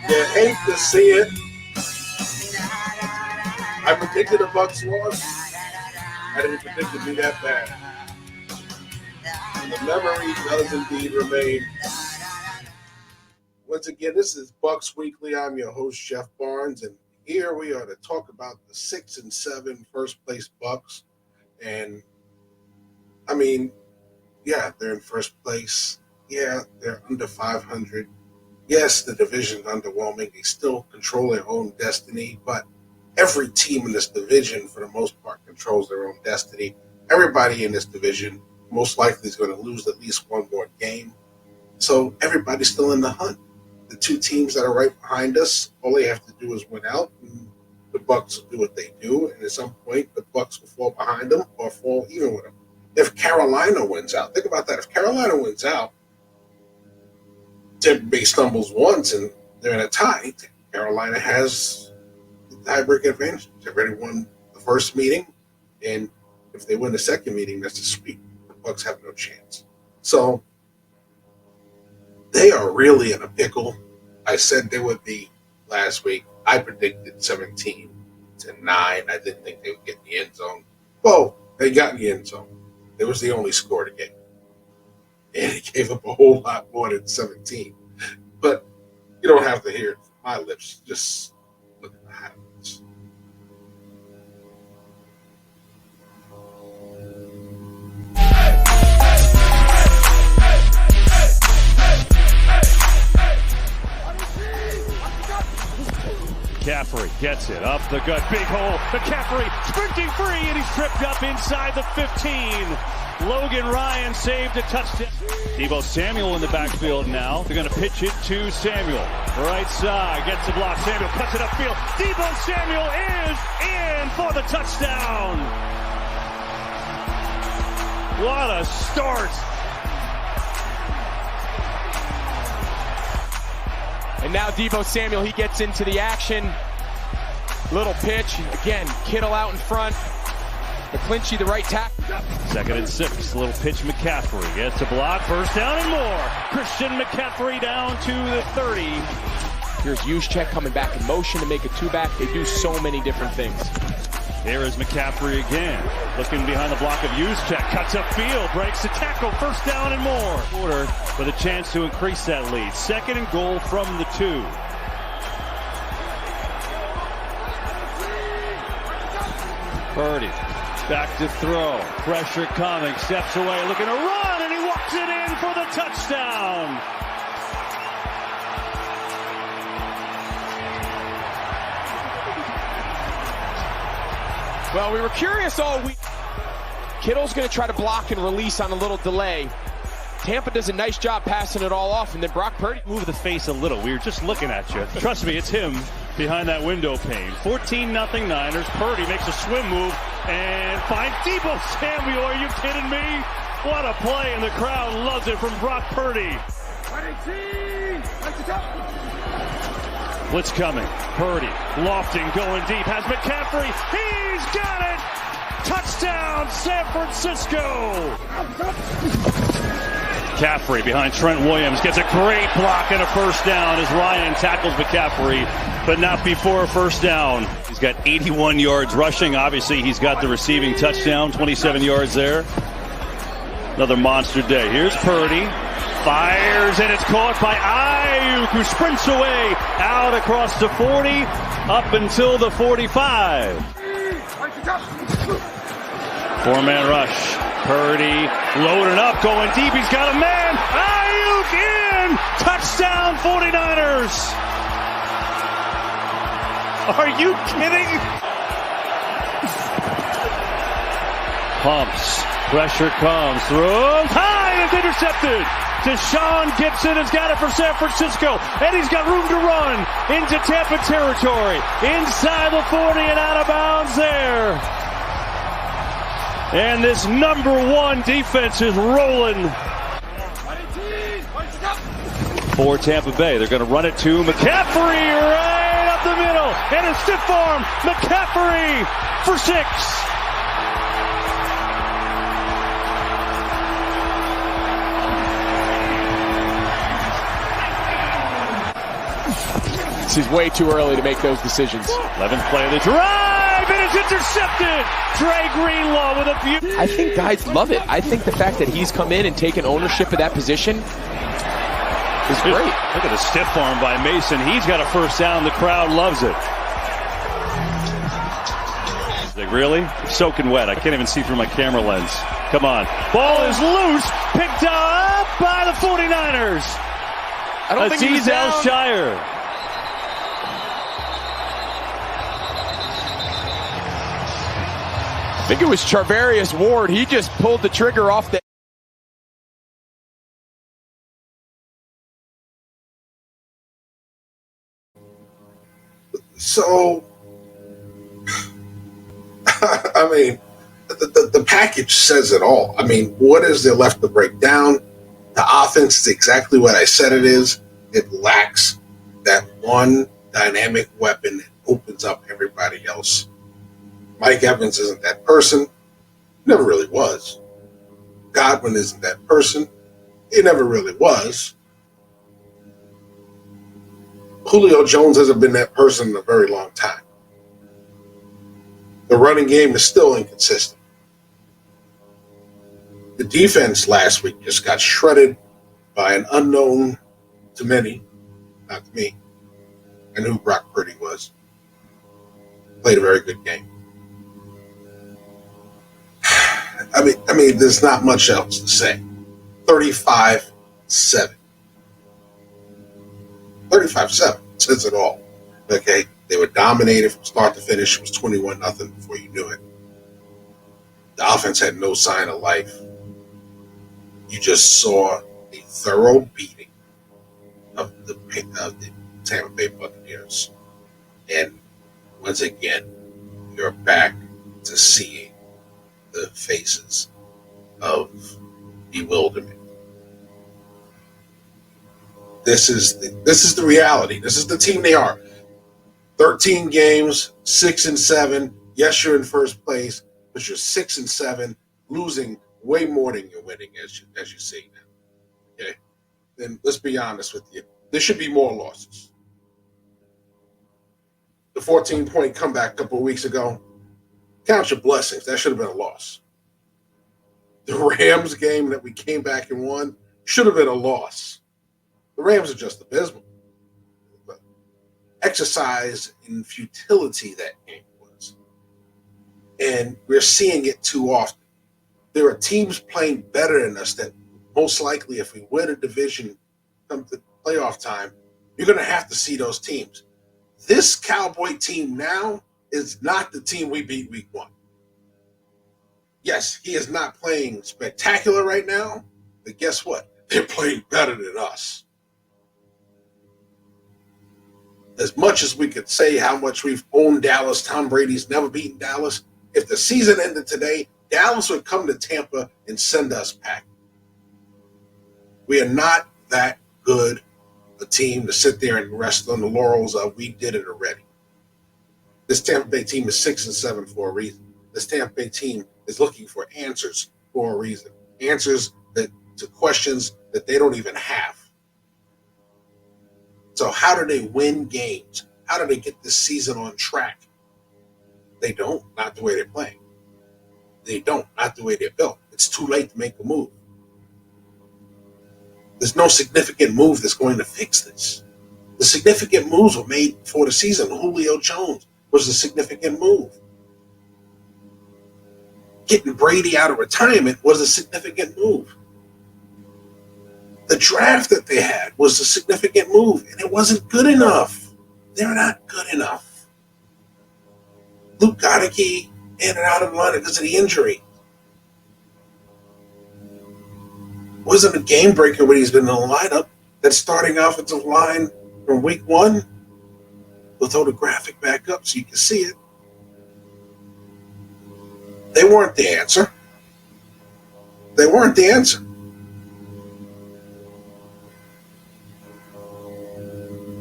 You hate to see it. I predicted a Bucs loss. I didn't predict it to be that bad. And the memory does indeed remain. Once again, this is Bucs Weekly. I'm your host, Jeff Barnes, and here we are to talk about the 6-7 first place Bucs. And I mean, yeah, they're in first place. Yeah, they're under 500. Yes, the division's underwhelming. They still control their own destiny, but every team in this division, for the most part, controls their own destiny. Everybody in this division most likely is going to lose at least one more game. So everybody's still in the hunt. The two teams that are right behind us, all they have to do is win out, and the Bucs will do what they do. And at some point, the Bucs will fall behind them or fall even with them. If Carolina wins out, think about that. If Carolina wins out, Tampa Bay stumbles once and they're in a tie. Carolina has the tiebreak advantage. They've already won the first meeting, and if they win the second meeting, that's a sweep. The Bucs have no chance. So they are really in a pickle. I said they would be last week. I predicted 17-9. I didn't think they would get in the end zone. Well, they got in the end zone. It was the only score to get. And he gave up a whole lot more than 17. But you don't have to hear it from my lips. Just look at the highlights. McCaffrey gets it up the gut, big hole. McCaffrey sprinting free, and he's tripped up inside the 15. Logan Ryan saved a touchdown. Deebo Samuel in the backfield now. They're going to pitch it to Samuel. Right side, gets the block. Samuel cuts it upfield. Deebo Samuel is in for the touchdown. What a start. And now Deebo Samuel, he gets into the action. Little pitch. Again, Kittle out in front. McClinchy, the right tackle. 2nd and 6. Little pitch McCaffrey. Gets a block. First down and more. Christian McCaffrey down to the 30. Here's Juszczyk coming back in motion to make a two-back. They do so many different things. Here is McCaffrey again. Looking behind the block of Juszczyk. Cuts upfield. Breaks the tackle. First down and more. Quarter with a chance to increase that lead. 2nd and goal from the 2. Purdy. Back to throw. Pressure coming. Steps away. Looking to run. And he walks it in for the touchdown. Well, we were curious all week. Kittle's going to try to block and release on a little delay. Tampa does a nice job passing it all off, and then Brock Purdy. Move the face a little. We were just looking at you. Trust me, it's him behind that window pane. 14-0 Niners. Purdy makes a swim move and finds Deebo Samuel. Are you kidding me? What a play, and the crowd loves it from Brock Purdy. Blitz coming. Purdy lofting, going deep. Has McCaffrey. He's got it. Touchdown, San Francisco. McCaffrey behind Trent Williams gets a great block and a first down as Ryan tackles McCaffrey, but not before a first down. He's got 81 yards rushing. Obviously, he's got the receiving touchdown, 27 yards there. Another monster day. Here's Purdy. Fires, and it's caught by Ayuk, who sprints away out across the 40, up until the 45. 4-man rush. Purdy loading up, going deep. He's got a man. Ayuk in. Touchdown 49ers. Are you kidding? Pumps. Pressure comes. Throws. High. It's intercepted. Deshaun Gibson has got it for San Francisco. And he's got room to run into Tampa territory. Inside the 40 and out of bounds there. And this number one defense is rolling. For Tampa Bay. They're going to run it to McCaffrey right up the middle. And a stiff arm. McCaffrey for 6. This is way too early to make those decisions. 11th play of the drive, and it's intercepted. Dre Greenlaw with a few. I think guys love it. I think the fact that he's come in and taken ownership of that position is great. Look at the stiff arm by Mason. He's got a first down. The crowd loves it. Like, really? It's soaking wet. I can't even see through my camera lens. Come on. Ball is loose. Picked up by the 49ers. I don't think he was down. Shire. I think it was Charvarius Ward. He just pulled the trigger off the. So, I mean, the package says it all. I mean, what is there left to break down? The offense is exactly what I said it is. It lacks that one dynamic weapon that opens up everybody else. Mike Evans isn't that person. Never really was. Godwin isn't that person. He never really was. Julio Jones hasn't been that person in a very long time. The running game is still inconsistent. The defense last week just got shredded by an unknown to many, not to me. I knew who Brock Purdy was. Played a very good game. I mean, there's not much else to say. 35-7. 35-7 says it all. Okay, they were dominated from start to finish. It was 21-0 before you knew it. The offense had no sign of life. You just saw a thorough beating of the Tampa Bay Buccaneers. And once again, you're back to seeing the faces of bewilderment. This is the reality. This is the team they are. 13 games, 6-7. Yes, you're in first place, but you're 6-7, losing way more than you're winning, as you see now. Okay, then let's be honest with you. There should be more losses. The 14-point comeback a couple of weeks ago. Count your blessings. That should have been a loss. The Rams game that we came back and won should have been a loss. The Rams are just abysmal. But exercise in futility that game was. And we're seeing it too often. There are teams playing better than us that most likely, if we win a division come to playoff time, you're going to have to see those teams. This Cowboy team now is not the team we beat week 1. Yes, he is not playing spectacular right now, but guess what? They're playing better than us. As much as we could say how much we've owned Dallas, Tom Brady's never beaten Dallas. If the season ended today, Dallas would come to Tampa and send us packing. We are not that good a team to sit there and rest on the laurels of we did it already. This Tampa Bay team is 6-7 for a reason. This Tampa Bay team is looking for answers for a reason. Answers to questions that they don't even have. So how do they win games? How do they get this season on track? They don't, not the way they're playing. They don't, not the way they're built. It's too late to make a move. There's no significant move that's going to fix this. The significant moves were made before the season. Julio Jones was a significant move. Getting Brady out of retirement was a significant move. The draft that they had was a significant move, and it wasn't good enough. They're not good enough. Luke Goedeke in and out of the lineup because of the injury. Wasn't a game breaker when he's been in the lineup. That starting offensive line from week 1. We'll throw the graphic back up so you can see it. They weren't the answer. They weren't the answer.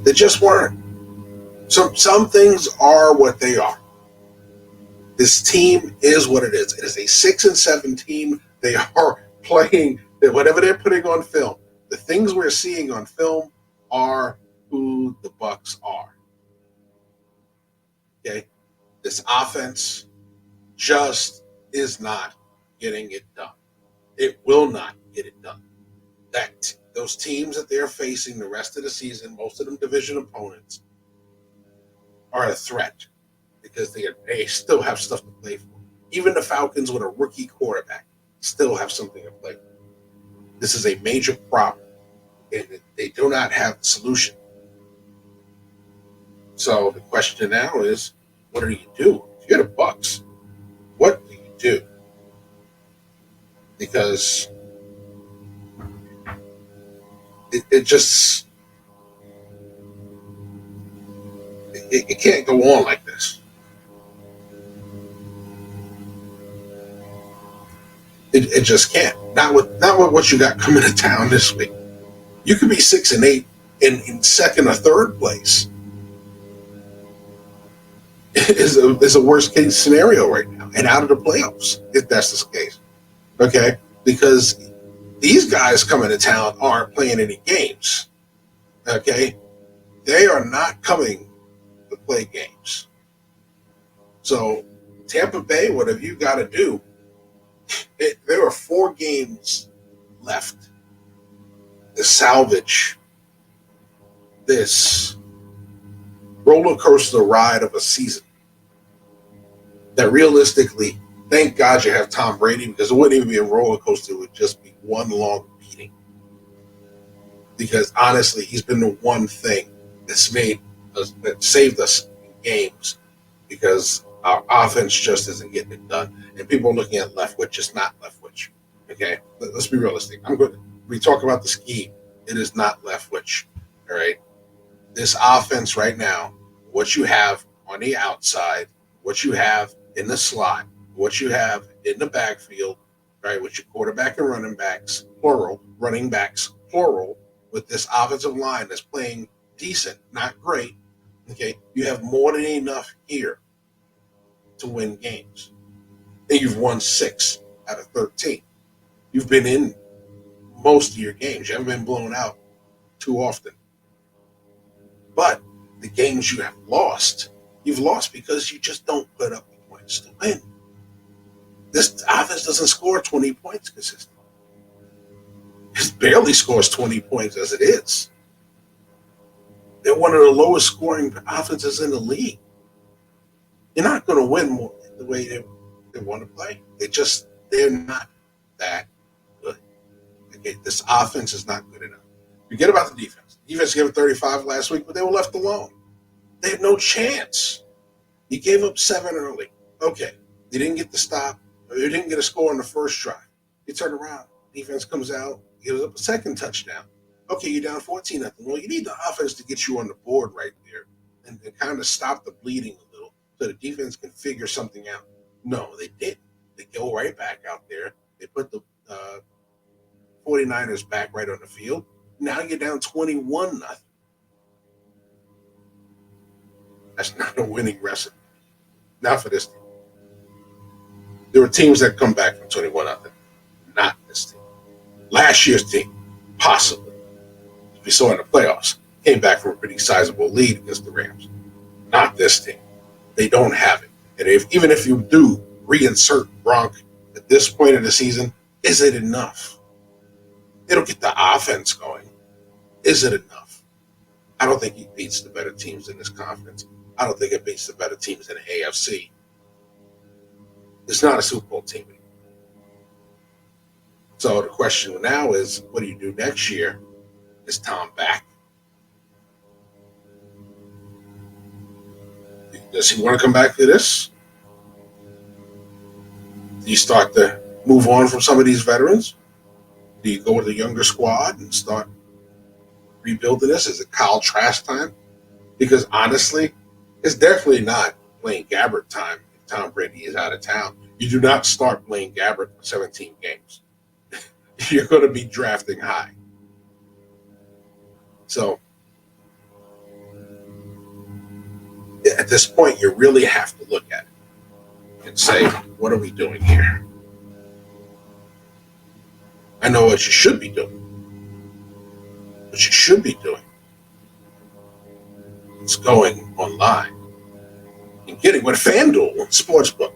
They just weren't. Some things are what they are. This team is what it is. It is a 6-7 team. They are playing whatever they're putting on film. The things we're seeing on film are who the Bucs are. Okay? This offense just is not getting it done. It will not get it done. Those teams that they're facing the rest of the season, most of them division opponents, are a threat because they still have stuff to play for. Even the Falcons with a rookie quarterback still have something to play for. This is a major problem, and they do not have the solution. So the question now is, what do you do? If you're the Bucs, what do you do? Because it can't go on like this. It just can't. Not with what you got coming to town this week. You could be 6-8 in second or third place. Is a worst case scenario right now, and out of the playoffs if that's the case. Okay, because these guys coming to town aren't playing any games. Okay, they are not coming to play games. So Tampa Bay, whatever you got to do. There are 4 games left to salvage this roller coaster ride of a season that realistically, thank God you have Tom Brady, because it wouldn't even be a roller coaster. It would just be one long beating. Because honestly, he's been the one thing that saved us in games, because our offense just isn't getting it done. And people are looking at Leftwich. It's not Leftwich. Okay? Let's be realistic. We talk about the scheme. It is not Leftwich. All right? This offense right now, what you have on the outside, what you have in the slot, what you have in the backfield, right, with your quarterback and running backs, plural, with this offensive line that's playing decent, not great, okay, you have more than enough here to win games. And you've won 6 out of 13. You've been in most of your games. You haven't been blown out too often. But the games you have lost, you've lost because you just don't put up the points to win. This offense doesn't score 20 points consistently. It barely scores 20 points as it is. They're one of the lowest scoring offenses in the league. You're not going to win more the way they want to play. They're not that good. Okay, this offense is not good enough. Forget about the defense. The defense gave up 35 last week, but they were left alone. They had no chance. You gave up 7 early. Okay, you didn't get the stop. Or you didn't get a score on the first drive. You turn around. Defense comes out, gives up a second touchdown. Okay, you're down 14-0. Well, you need the offense to get you on the board right there and kind of stop the bleeding a little so the defense can figure something out. No, they didn't. They go right back out there. They put the 49ers back right on the field. Now you're down 21-0. That's not a winning recipe. Not for this team. There were teams that come back from 21-0. Not this team. Last year's team, possibly. We saw in the playoffs, came back from a pretty sizable lead against the Rams. Not this team. They don't have it. And even if you do reinsert Gronk at this point of the season, is it enough? It'll get the offense going. Is it enough? I don't think he beats the better teams in this conference. I don't think it beats the better teams in the AFC. It's not a Super Bowl team anymore. So the question now is, what do you do next year? Is Tom back? Does he want to come back to this? Do you start to move on from some of these veterans? Do you go with a younger squad and start rebuilding this? Is it Kyle Trask time? Because honestly, it's definitely not Blaine Gabbert time if Tom Brady is out of town. You do not start Blaine Gabbert for 17 games. You're going to be drafting high. So at this point, you really have to look at it and say, what are we doing here? I know what you should be doing. What you should be doing is going online and getting with FanDuel Sportsbook.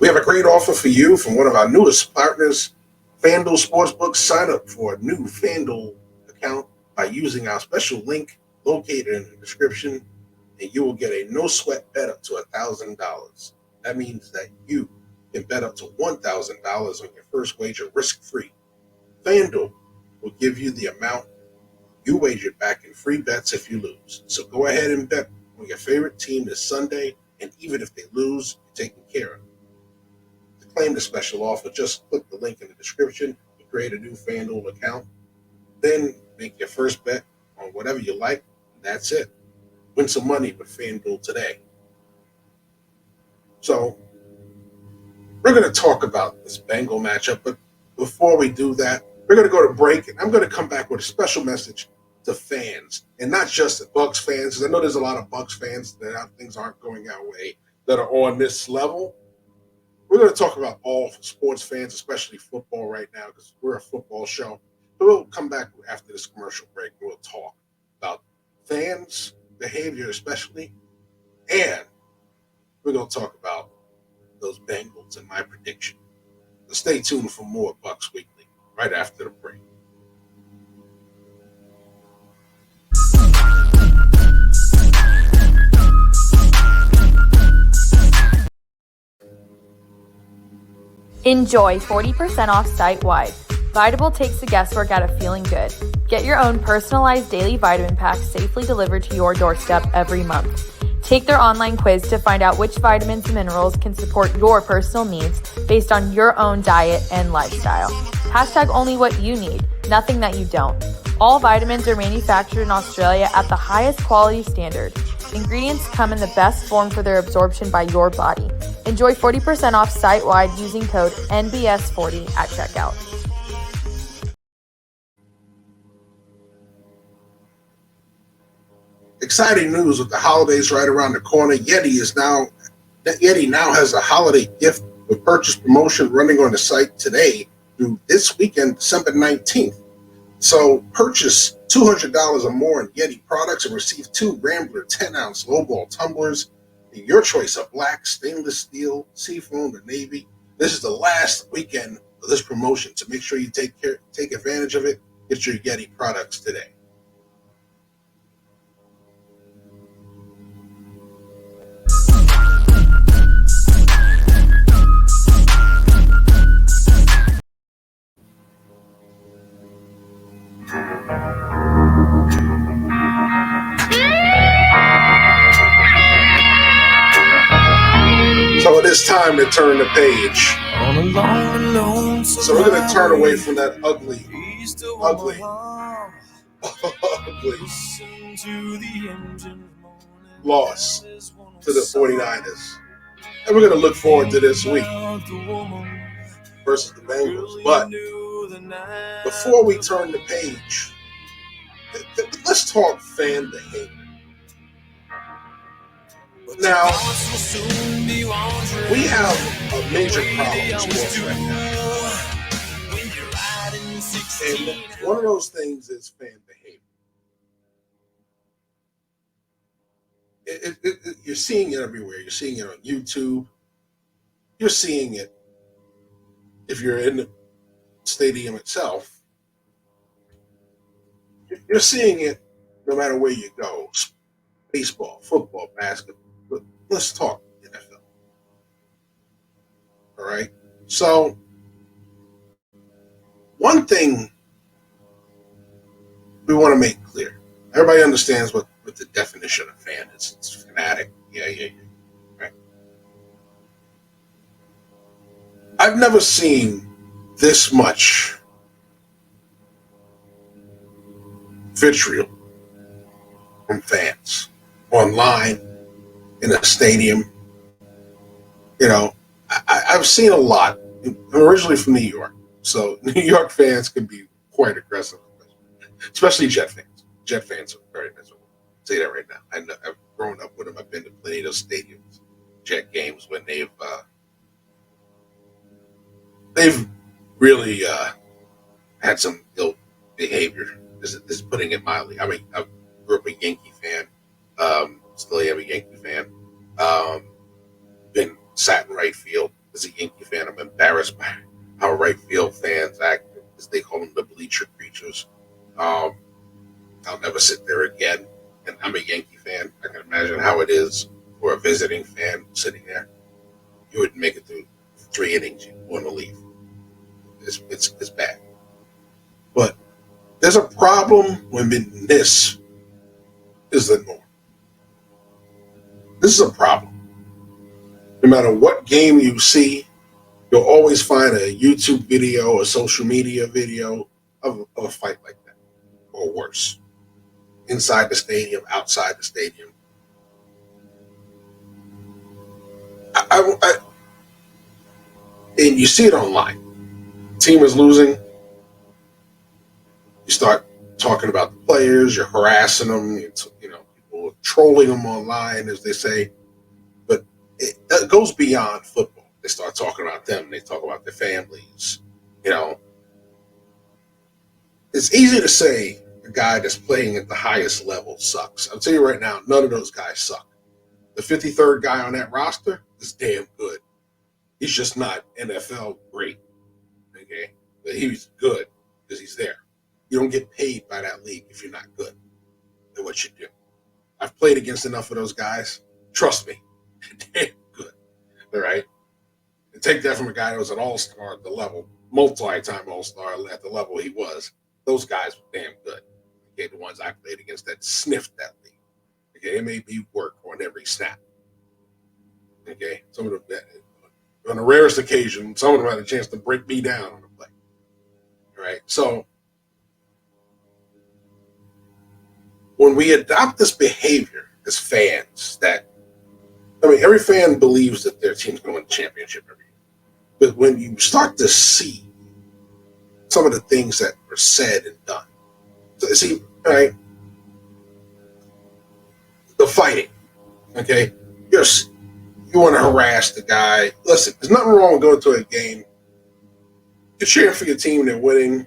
We have a great offer for you from one of our newest partners, FanDuel Sportsbook. Sign up for a new FanDuel account by using our special link located in the description, and you will get a no-sweat bet up to $1,000. That means that you can bet up to $1,000 on your first wager risk-free. FanDuel will give you the amount you wagered back in free bets if you lose. So go ahead and bet on your favorite team this Sunday, and even if they lose, you're taken care of. To claim the special offer, just click the link in the description to create a new FanDuel account. Then make your first bet on whatever you like, and that's it. Win some money with FanDuel today. So we're going to talk about this Bengal matchup, but before we do that, we're going to go to break, and I'm going to come back with a special message to fans, and not just the Bucs fans, because I know there's a lot of Bucs fans that things aren't going our way that are on this level. We're going to talk about all sports fans, especially football right now, because we're a football show. But we'll come back after this commercial break, and we'll talk about fans' behavior especially, and we're going to talk about those Bengals and my prediction. So stay tuned for more Bucs Weekly right after the break. Enjoy 40% off site-wide. Vitable takes the guesswork out of feeling good. Get your own personalized daily vitamin pack safely delivered to your doorstep every month. Take their online quiz to find out which vitamins and minerals can support your personal needs based on your own diet and lifestyle. Hashtag only what you need, nothing that you don't. All vitamins are manufactured in Australia at the highest quality standard. Ingredients come in the best form for their absorption by your body. Enjoy 40% off site-wide using code NBS40 at checkout. Exciting news with the holidays right around the corner. Yeti now has a holiday gift with purchase promotion running on the site today through this weekend, December 19th. So purchase $200 or more in Yeti products and receive 2 Rambler 10-ounce lowball tumblers in your choice of black, stainless steel, seafoam, or navy. This is the last weekend of this promotion, so make sure you take advantage of it. Get your Yeti products today. So it is time to turn the page. So we're going to turn away from that ugly loss to the 49ers. And we're going to look forward to this week versus the Bengals. But before we turn the page, let's talk fan behavior. Now, we have a major problem in sports right now. And one of those things is fan behavior. You're seeing it everywhere. You're seeing it on YouTube. You're seeing it if you're in the stadium itself. You're seeing it no matter where you go. Baseball, football, basketball. But let's talk NFL. All right? So, one thing we want to make clear. Everybody understands what the definition of fan is. It's fanatic. Yeah. Right? I've never seen this much vitriol from fans online, in a stadium. I've seen a lot. I'm originally from New York, so New York fans can be quite aggressive, especially Jet fans. Jet fans are very miserable. I'll say that right now. I've grown up with them. I've been to plenty of those stadiums, Jet games, when they've really had some ill behavior. This is putting it mildly. I mean, I grew up a Yankee fan. Still am a Yankee fan. Been sat in right field as a Yankee fan. I'm embarrassed by how right field fans act, as they call them, the bleacher creatures. I'll never sit there again. And I'm a Yankee fan. I can imagine how it is for a visiting fan sitting there. You wouldn't make it through 3 innings. You want to leave. It's bad. But there's a problem when this is the norm. This is a problem. No matter what game you see, you'll always find a YouTube video, a social media video of a fight like that, or worse. Inside the stadium, outside the stadium. And you see it online. Team is losing. You start talking about the players. You're harassing them. People are trolling them online, as they say. But it goes beyond football. They start talking about them. They talk about their families. It's easy to say a guy that's playing at the highest level sucks. I'll tell you right now, none of those guys suck. The 53rd guy on that roster is damn good. He's just not NFL great. Okay? But he's good because he's there. You don't get paid by that league if you're not good at what you do. I've played against enough of those guys. Trust me, damn good. All right? And take that from a guy that was an all-star at the level, multi-time all-star at the level he was. Those guys were damn good. Okay, the ones I played against that sniffed that league. Okay, it made me work on every snap. Okay, some of them, on the rarest occasion, some of them had a chance to break me down on the play. All right, so when we adopt this behavior as fans, every fan believes that their team's going to win the championship every year. But when you start to see some of the things that were said and done, see, all right, the fighting, okay, you want to harass the guy. Listen, there's nothing wrong with going to a game. You're cheering for your team, they're winning.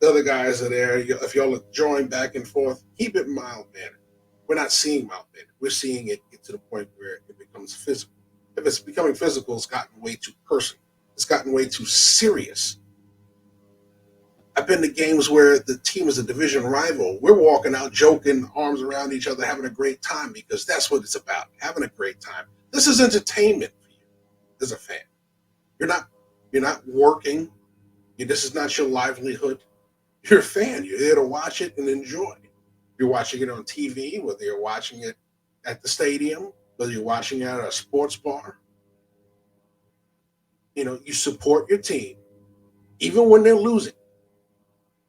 The other guys are there. If y'all are joined back and forth, keep it mild-mannered. We're not seeing mild-mannered. We're seeing it get to the point where it becomes physical. If it's becoming physical, it's gotten way too personal. It's gotten way too serious. I've been to games where the team is a division rival. We're walking out joking, arms around each other, having a great time, because that's what it's about, having a great time. This is entertainment for you as a fan. You're not working. This is not your livelihood. You're a fan. You're there to watch it and enjoy. You're watching it on TV, whether you're watching it at the stadium, whether you're watching it at a sports bar. You support your team, even when they're losing.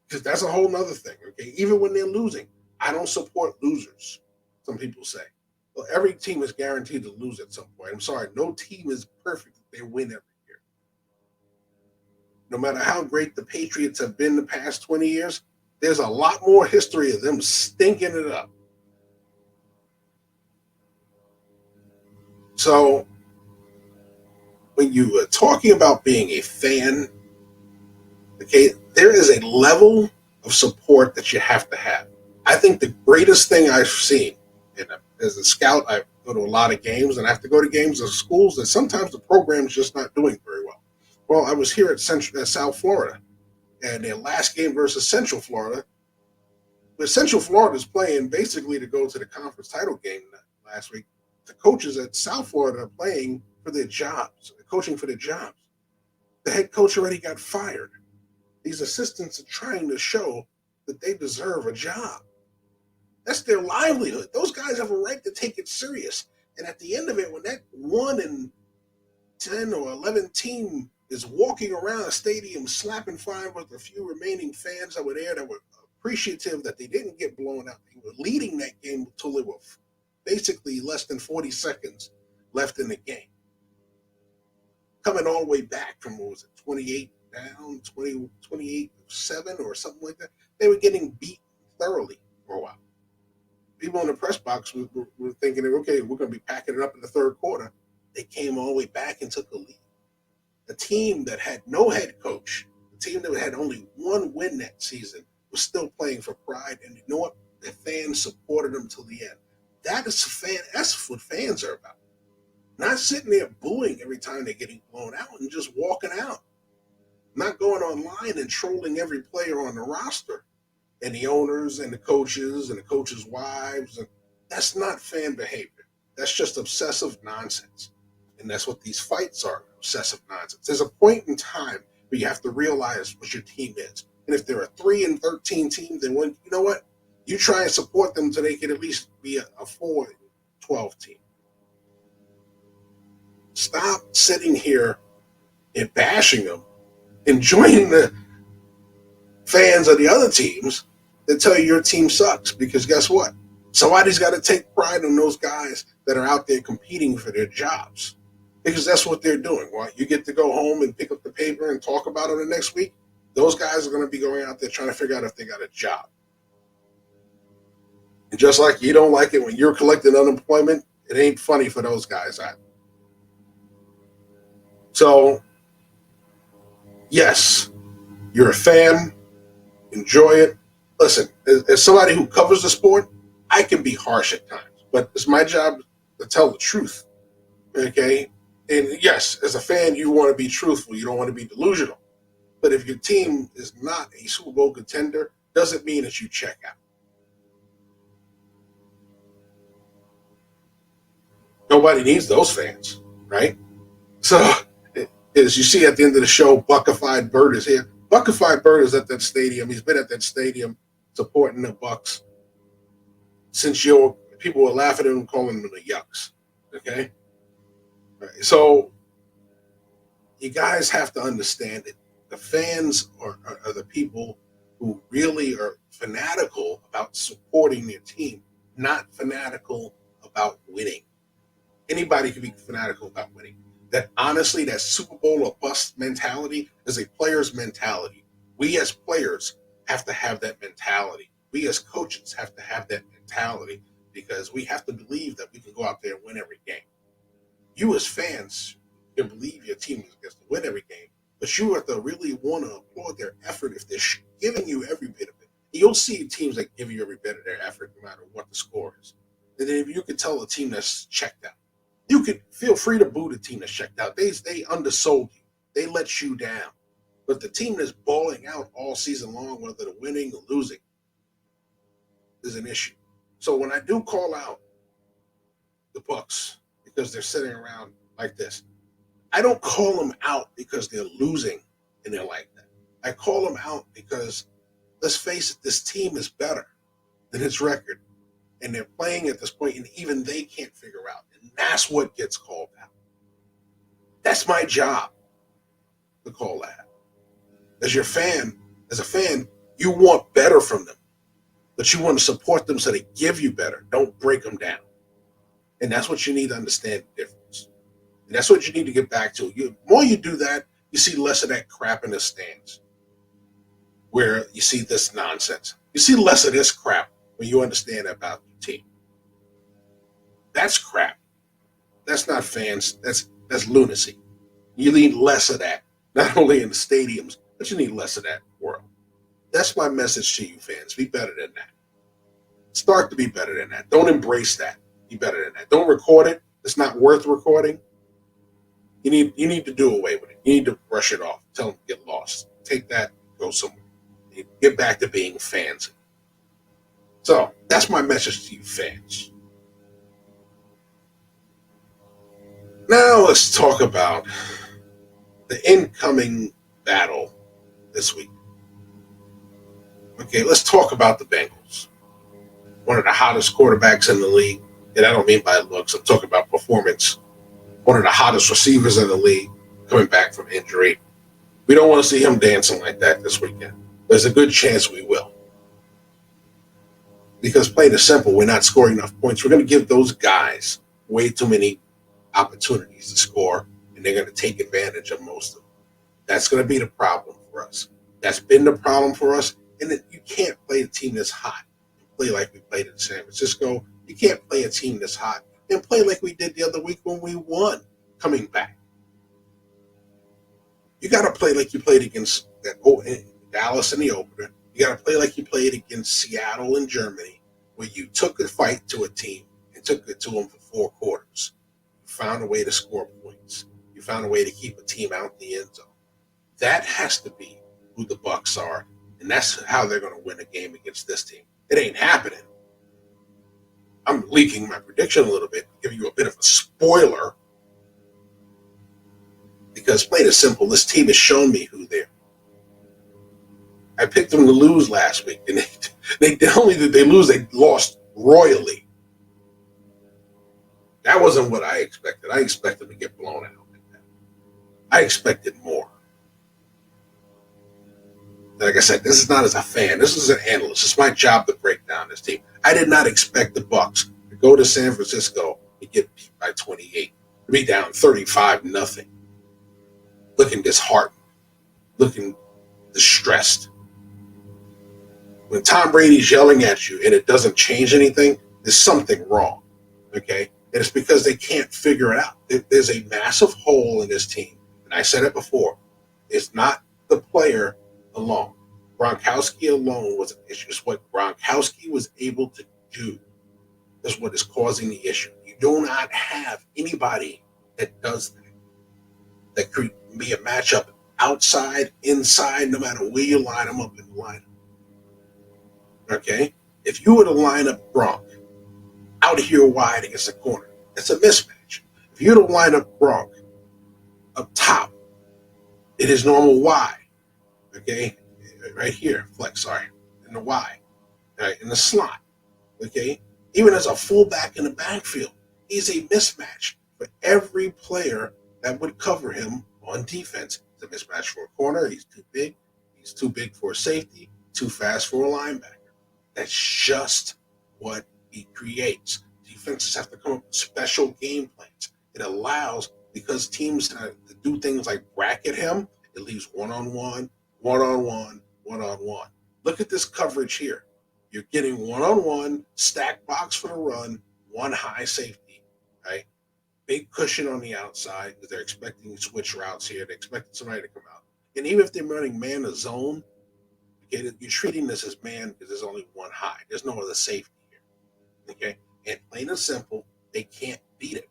Because that's a whole nother thing, okay? Even when they're losing, I don't support losers, some people say. Well, every team is guaranteed to lose at some point. I'm sorry, no team is perfect. They win every year. No matter how great the Patriots have been the past 20 years, there's a lot more history of them stinking it up. So, when you are talking about being a fan, okay, there is a level of support that you have to have. I think the greatest thing I've seen, and as a scout, I go to a lot of games, and I have to go to games of schools that sometimes the program's just not doing very well. Well, I was here at South Florida, and their last game versus Central Florida, where Central Florida is playing basically to go to the conference title game last week. The coaches at South Florida are playing for their jobs, coaching for their jobs. The head coach already got fired. These assistants are trying to show that they deserve a job. That's their livelihood. Those guys have a right to take it serious. And at the end of it, when that 1-10 or 11 team is walking around a stadium slapping fine with a few remaining fans that were there that were appreciative that they didn't get blown out. They were leading that game until there were basically less than 40 seconds left in the game. Coming all the way back from, what was it, 28 down, 28-7 or something like that. They were getting beat thoroughly for a while. People in the press box were thinking, okay, we're going to be packing it up in the third quarter. They came all the way back and took a lead. A team that had no head coach, a team that had only one win that season, was still playing for pride. And you know what? The fans supported them till the end. That's what fans are about. Not sitting there booing every time they're getting blown out and just walking out. Not going online and trolling every player on the roster and the owners and the coaches wives. And that's not fan behavior. That's just obsessive nonsense. And that's what these fights are, obsessive nonsense. There's a point in time where you have to realize what your team is. And if they're a 3-13 team, then you know what? You try and support them so they can at least be a 4-12 team. Stop sitting here and bashing them and joining the fans of the other teams that tell you your team sucks. Because guess what? Somebody's got to take pride in those guys that are out there competing for their jobs. Because that's what they're doing. Well, you get to go home and pick up the paper and talk about it the next week. Those guys are going to be going out there trying to figure out if they got a job. And just like you don't like it when you're collecting unemployment, it ain't funny for those guys either. So, yes, you're a fan. Enjoy it. Listen, as somebody who covers the sport, I can be harsh at times. But it's my job to tell the truth. Okay? And yes, as a fan, you want to be truthful. You don't want to be delusional. But if your team is not a Super Bowl contender, doesn't mean that you check out. Nobody needs those fans, right? So, as you see at the end of the show, Buckified Bird is here. Buckified Bird is at that stadium. He's been at that stadium supporting the Bucs since people were laughing at him, calling them the Yucks. Okay? Right. So, you guys have to understand it. The fans are the people who really are fanatical about supporting their team, not fanatical about winning. Anybody can be fanatical about winning. That honestly, that Super Bowl or bust mentality is a player's mentality. We as players have to have that mentality. We as coaches have to have that mentality because we have to believe that we can go out there and win every game. You as fans can believe your team is going to win every game, but you have to really want to applaud their effort if they're giving you every bit of it. You'll see teams that give you every bit of their effort no matter what the score is. And then if you can tell a team that's checked out, you can feel free to boo the team that's checked out. They undersold you. They let you down. But the team that's balling out all season long, whether they're winning or losing, is an issue. So when I do call out the Bucs because they're sitting around like this, I don't call them out because they're losing and they're like that. I call them out because, let's face it, this team is better than its record. And they're playing at this point, and even they can't figure out. And that's what gets called out. That's my job to call that. As a fan, you want better from them. But you want to support them so they give you better. Don't break them down. And that's what you need to understand the difference. And that's what you need to get back to. The more you do that, you see less of that crap in the stands. Where you see this nonsense. You see less of this crap when you understand about your team. That's crap. That's not fans. That's lunacy. You need less of that, not only in the stadiums, but you need less of that world. That's my message to you fans. Be better than that. Start to be better than that. Don't embrace that. Be better than that. Don't record it. It's not worth recording. You need to do away with it. You need to brush it off. Tell them to get lost. Take that, go somewhere. Get back to being fans. So that's my message to you fans. Now let's talk about the incoming battle this week. Okay, let's talk about the Bengals. One of the hottest quarterbacks in the league. And I don't mean by looks, I'm talking about performance. One of the hottest receivers in the league. coming back from injury. We don't want to see him dancing like that this weekend. There's a good chance we will. Because plain and simple, we're not scoring enough points. We're going to give those guys way too many opportunities to score, and they're going to take advantage of most of them. That's going to be the problem for us. That's been the problem for us. And you can't play a team that's hot and play like we played in San Francisco. You can't play a team that's hot and play like we did the other week when we won coming back. You got to play like you played against Dallas in the opener. You got to play like you played against Seattle and Germany, where you took a fight to a team and took it to them for 4 quarters. You found a way to score points. You found a way to keep a team out in the end zone. That has to be who the Bucs are, and that's how they're going to win a game against this team. It ain't happening. I'm leaking my prediction a little bit, giving you a bit of a spoiler, because plain and simple, this team has shown me who they are. I picked them to lose last week, and they not only did they lose, they lost royally. That wasn't what I expected. I expected to get blown out. I expected more. Like I said, this is not as a fan. This is an analyst. It's my job to break down this team. I did not expect the Bucs to go to San Francisco and get beat by 28, to be down 35-0, looking disheartened, looking distressed. When Tom Brady's yelling at you and it doesn't change anything, there's something wrong, okay? And it's because they can't figure it out. There's a massive hole in this team. And I said it before. It's not the player alone. Gronkowski alone was an issue. It's what Gronkowski was able to do is what is causing the issue. You do not have anybody that does that. That could be a matchup outside, inside, no matter where you line them up in the lineup. Okay? If you were to line up Gronk out here wide against the corner, it's a mismatch. If you were to line up Gronk up top, it is normal Y. Okay? Right here, flex, sorry, in the Y. Right, in the slot. Okay? Even as a fullback in the backfield, he's a mismatch for every player that would cover him on defense. It's a mismatch for a corner. He's too big. He's too big for a safety. Too fast for a linebacker. That's just what he creates. Defenses have to come up with special game plans. It allows, because teams do things like bracket him, it leaves one-on-one, one-on-one, one-on-one. Look at this coverage here. You're getting one-on-one, stack box for the run, one high safety, right? Big cushion on the outside because they're expecting switch routes here. They're expecting somebody to come out. And even if they're running man to zone, okay, you're treating this as man because there's only one high. There's no other safety here. Okay? And plain and simple, they can't beat it.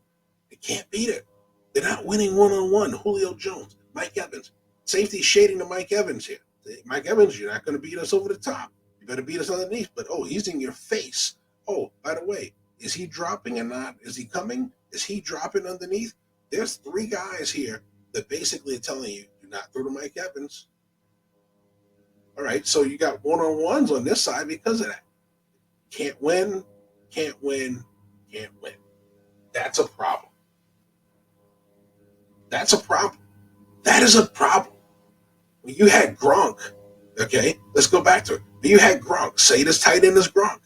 They can't beat it. They're not winning one-on-one. Julio Jones, Mike Evans. Safety shading to Mike Evans here. Mike Evans, you're not going to beat us over the top. You better beat us underneath. But, he's in your face. Oh, by the way, is he dropping or not? Is he coming? Is he dropping underneath? There's 3 guys here that basically are telling you, do not throw to Mike Evans. All right, so you got one-on-ones on this side because of that. Can't win, can't win, can't win. That's a problem. That's a problem. That is a problem. When you had Gronk, okay, let's go back to it. When you had Gronk, say this tight end is Gronk.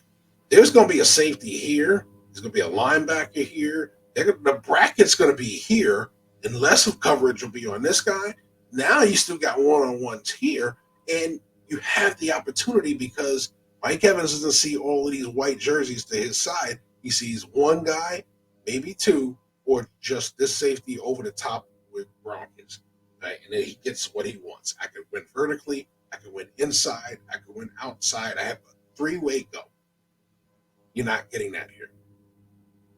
There's going to be a safety here. There's going to be a linebacker here. The bracket's going to be here, and less of coverage will be on this guy. Now you still got one-on-ones here, and you have the opportunity because Mike Evans doesn't see all of these white jerseys to his side. He sees one guy, maybe 2, or just this safety over the top where Gronk is. Right? And then he gets what he wants. I can win vertically. I can win inside. I can win outside. I have a 3-way go. You're not getting that here.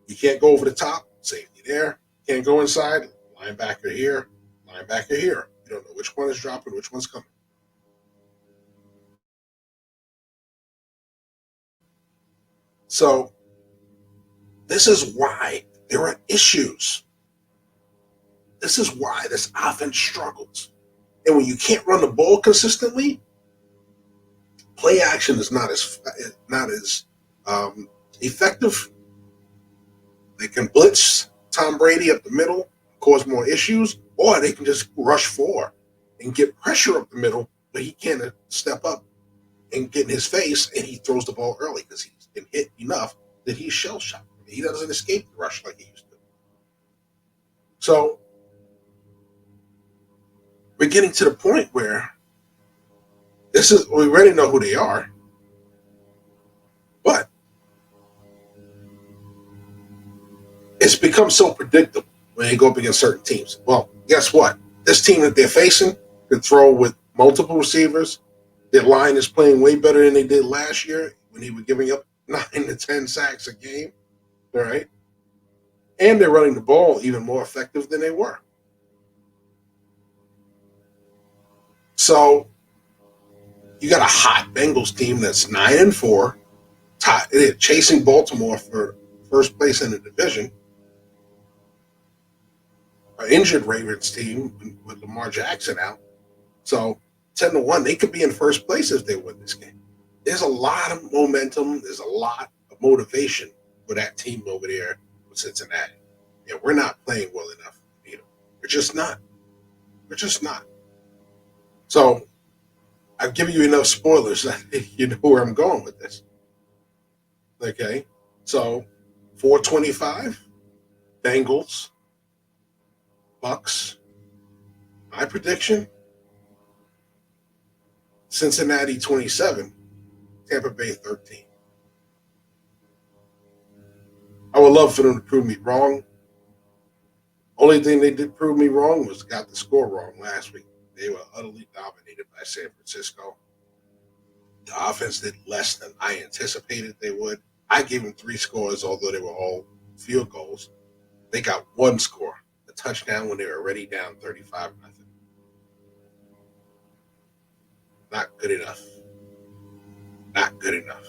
You can't go over the top. Safety there. Can't go inside. Linebacker here. Linebacker here. You don't know which one is dropping, which one's coming. So this is why there are issues. This is why this offense struggles. And when you can't run the ball consistently, play action is not as effective. They can blitz Tom Brady up the middle, cause more issues, or they can just rush 4 and get pressure up the middle, but he can't step up and get in his face, and he throws the ball early because he's been hit enough that he's shell-shocked. He doesn't escape the rush like he used to. So we're getting to the point where we already know who they are, but it's become so predictable when they go up against certain teams. Well, guess what? This team that they're facing can throw with multiple receivers. Their line is playing way better than they did last year when they were giving up 9 to 10 sacks a game. All right. And they're running the ball even more effective than they were. So you got a hot Bengals team that's 9-4, chasing Baltimore for first place in the division. An injured Ravens team with Lamar Jackson out. So 10-1, they could be in first place if they win this game. There's a lot of momentum. There's a lot of motivation for that team over there with Cincinnati. And we're not playing well enough to beat them. We're just not. We're just not. So I've given you enough spoilers that you know where I'm going with this. Okay? So 425, Bengals, Bucs. My prediction, Cincinnati 27, Tampa Bay 13. I would love for them to prove me wrong. Only thing they did prove me wrong was got the score wrong last week. They were utterly dominated by San Francisco. The offense did less than I anticipated they would. I gave them 3 scores, although they were all field goals. They got 1 score, a touchdown when they were already down 35-0. Not good enough. Not good enough.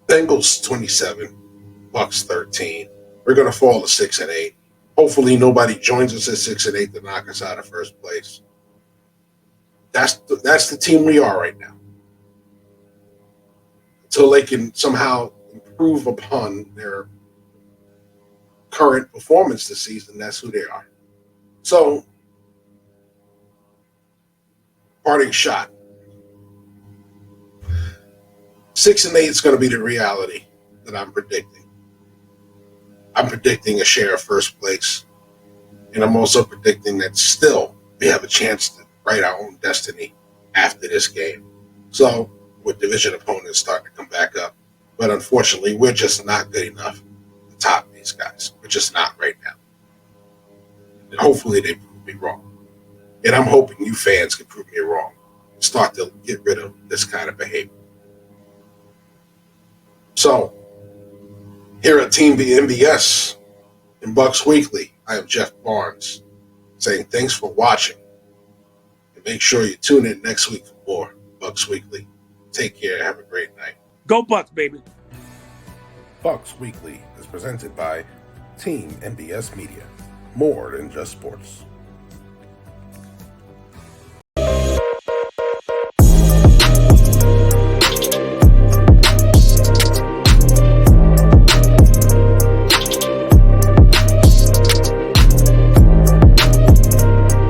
Bengals 27, Bucs 13. We're going to fall to 6-8. Hopefully nobody joins us at 6-8 to knock us out of first place. That's the team we are right now. Until they can somehow improve upon their current performance this season, that's who they are. So, parting shot. 6-8 is going to be the reality that I'm predicting. I'm predicting a share of first place. And I'm also predicting that still we have a chance to write our own destiny after this game. So, with division opponents starting to come back up. But unfortunately, we're just not good enough to top these guys. We're just not right now. And hopefully they prove me wrong. And I'm hoping you fans can prove me wrong and start to get rid of this kind of behavior. So, here at Team MBS in Bucs Weekly, I am Jeff Barnes saying thanks for watching. And make sure you tune in next week for more Bucs Weekly. Take care. Have a great night. Go Bucs, baby. Bucs Weekly is presented by Team MBS Media. More than just sports.